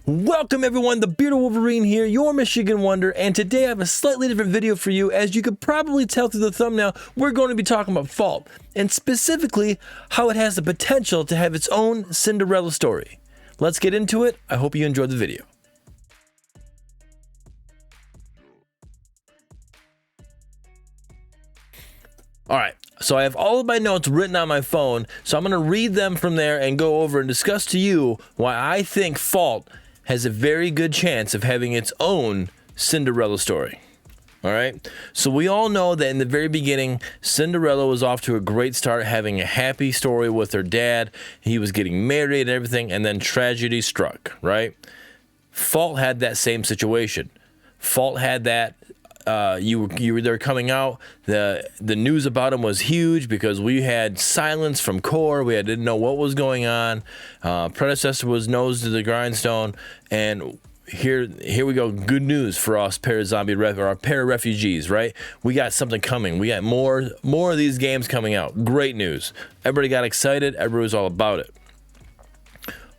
Welcome everyone, the Bearded Wolverine here, your Michigan Wonder, and today I have a slightly different video for you. As you could probably tell through the thumbnail, we're going to be talking about Fault, and specifically how it has the potential to have its own Cinderella story. Let's get into it. I hope you enjoyed the video. Alright, so I have all of my notes written on my phone, so I'm going to read them from there and go over and discuss to you why I think Fault has a very good chance of having its own Cinderella story. Alright, so we all know that in the very beginning, Cinderella was off to a great start, having a happy story with her dad. He was getting married and everything, and then tragedy struck, right? Fault had that same situation. Fault had that. You were there coming out. The news about him was huge because we had silence from core. We didn't know what was going on. Predecessor was nose to the grindstone, and here we go. Good news for us para-refugees, right? We got something coming. We got more of these games coming out. Great news. Everybody got excited. Everybody was all about it.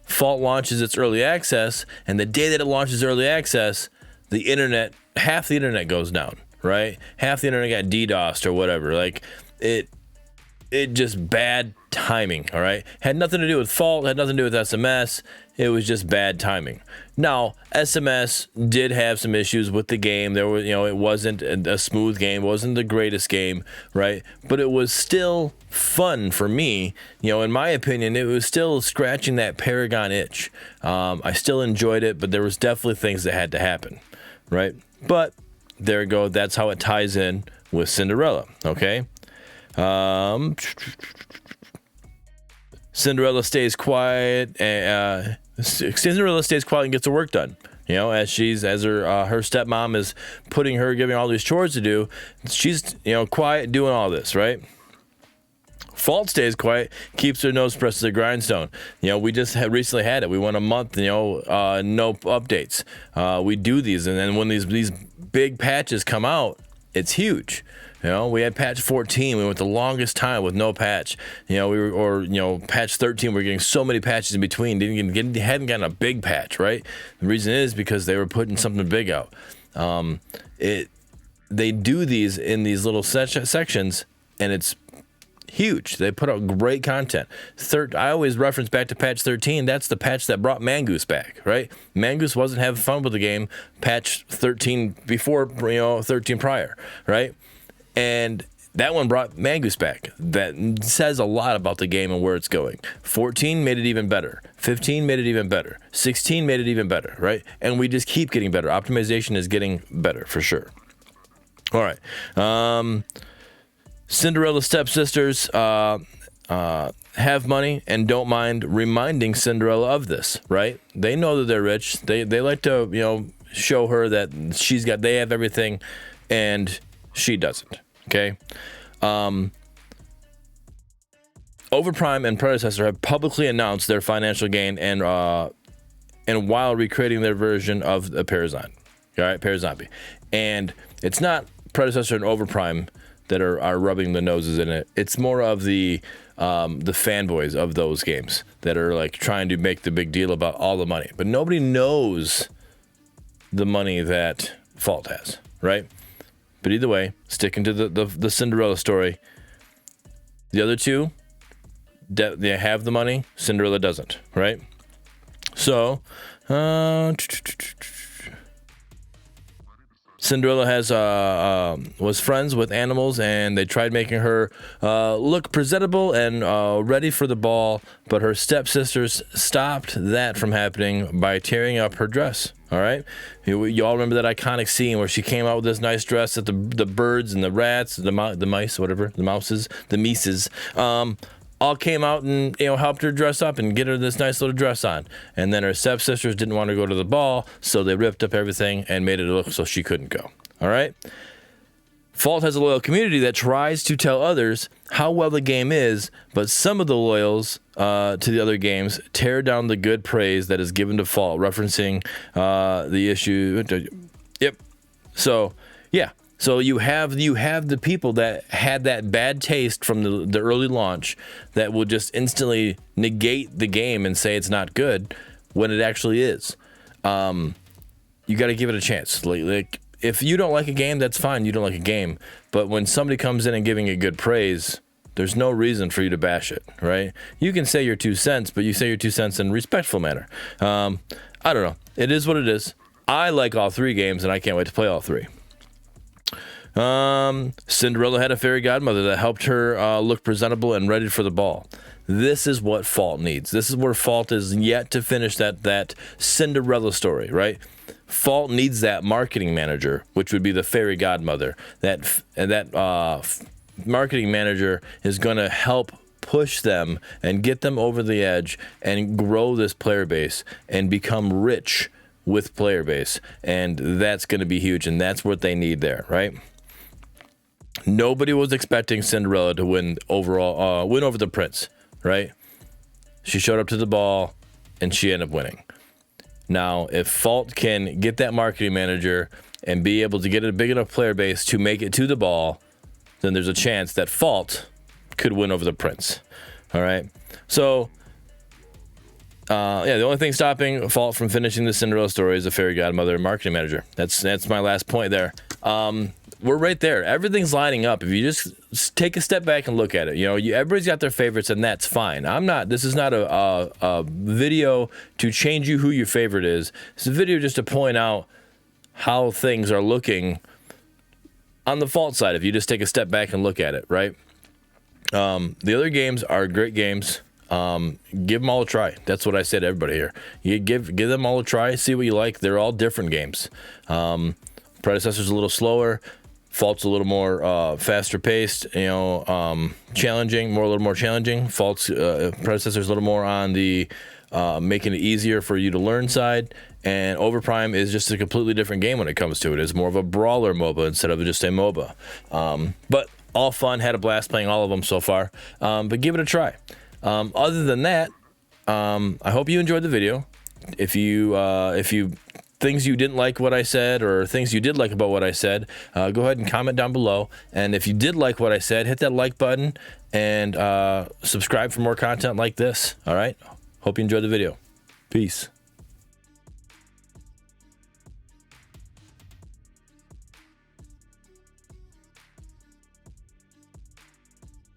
Fault launches its early access, and the day that it launches early access, the internet, half the internet goes down, right? Half the internet got DDoSed or whatever. Like, it just bad timing, all right? Had nothing to do with Fault, had nothing to do with SMS. It was just bad timing. Now, SMS did have some issues with the game. There was, it wasn't a smooth game, it wasn't the greatest game, right? But it was still fun for me. In my opinion, it was still scratching that Paragon itch. I still enjoyed it, but there was definitely things that had to happen, right? But there you go. That's how it ties in with Cinderella. Okay. Cinderella stays quiet. Cinderella stays quiet and gets her work done. As her stepmom is giving her all these chores to do. She's quiet doing all this, right? Fault stays quiet, keeps her nose pressed to the grindstone. We just recently had it. We went a month, no updates. We do these, and then when these big patches come out, it's huge. We had patch 14. We went the longest time with no patch. Patch 13. We're getting so many patches in between. Hadn't gotten a big patch, right? The reason is because they were putting something big out. They do these in these little sections, and it's huge. They put out great content. I always reference back to patch 13. That's the patch that brought Mangus back, right? Mangus wasn't having fun with the game. Patch 13 before, 13 prior, right? And that one brought Mangus back. That says a lot about the game and where it's going. 14 made it even better. 15 made it even better. 16 made it even better, right? And we just keep getting better. Optimization is getting better for sure. All right. Cinderella's stepsisters have money and don't mind reminding Cinderella of this, right? They know that they're rich. They like to, show her that they have everything and she doesn't, okay? Overprime and Predecessor have publicly announced their financial gain and while recreating their version of the Parazombie, all right, Parazombie. And it's not Predecessor and Overprime that are rubbing the noses in it. It's more of the fanboys of those games that are like trying to make the big deal about all the money. But nobody knows the money that Fault has, right? But either way, sticking to the Cinderella story, the other two, they have the money. Cinderella doesn't, right? So, Cinderella was friends with animals, and they tried making her look presentable and ready for the ball, but her stepsisters stopped that from happening by tearing up her dress. All right, you all remember that iconic scene where she came out with this nice dress that the birds and the rats, the mice, whatever, the mouses, the mices, all came out and helped her dress up and get her this nice little dress on. And then her stepsisters didn't want to go to the ball, so they ripped up everything and made it look so she couldn't go. All right. Fault has a loyal community that tries to tell others how well the game is, but some of the loyals to the other games tear down the good praise that is given to Fault, referencing the issue. Yep. So, yeah. So you have the people that had that bad taste from the early launch that will just instantly negate the game and say it's not good when it actually is. you got to give it a chance. Like, if you don't like a game, that's fine. You don't like a game. But when somebody comes in and giving it good praise, there's no reason for you to bash it, right? You can say your 2 cents, but you say your 2 cents in a respectful manner. I don't know. It is what it is. I like all 3 games, and I can't wait to play all 3. Cinderella had a fairy godmother that helped her look presentable and ready for the ball. This is what Fault needs. This is where Fault is yet to finish that Cinderella story, right? Fault needs that marketing manager, which would be the fairy godmother. That marketing manager is going to help push them and get them over the edge and grow this player base and become rich with player base. And that's going to be huge, and that's what they need there, right? Nobody was expecting Cinderella to win over the prince, right? She showed up to the ball, and she ended up winning. Now, if Fault can get that marketing manager and be able to get a big enough player base to make it to the ball, then there's a chance that Fault could win over the prince. All right. So, the only thing stopping Fault from finishing the Cinderella story is the fairy godmother and marketing manager. That's my last point there. We're right there. Everything's lining up. If you just take a step back and look at it, everybody's got their favorites, and that's fine. This is not a video to change you who your favorite is. It's a video just to point out how things are looking on the Fault side, if you just take a step back and look at it, right? The other games are great games. Give them all a try. That's what I say to everybody here. You give them all a try, see what you like. They're all different games. Predecessor's a little slower. Fault's a little more faster paced, challenging, a little more challenging. Fault's Predecessor's a little more on the making it easier for you to learn side. And Overprime is just a completely different game when it comes to it. It's more of a brawler MOBA instead of just a MOBA. But all fun, had a blast playing all of them so far. But give it a try. Other than that, I hope you enjoyed the video. If you things you didn't like what I said or things you did like about what I said, go ahead and comment down below. And if you did like what I said, hit that like button and subscribe for more content like this. All right. Hope you enjoyed the video. Peace.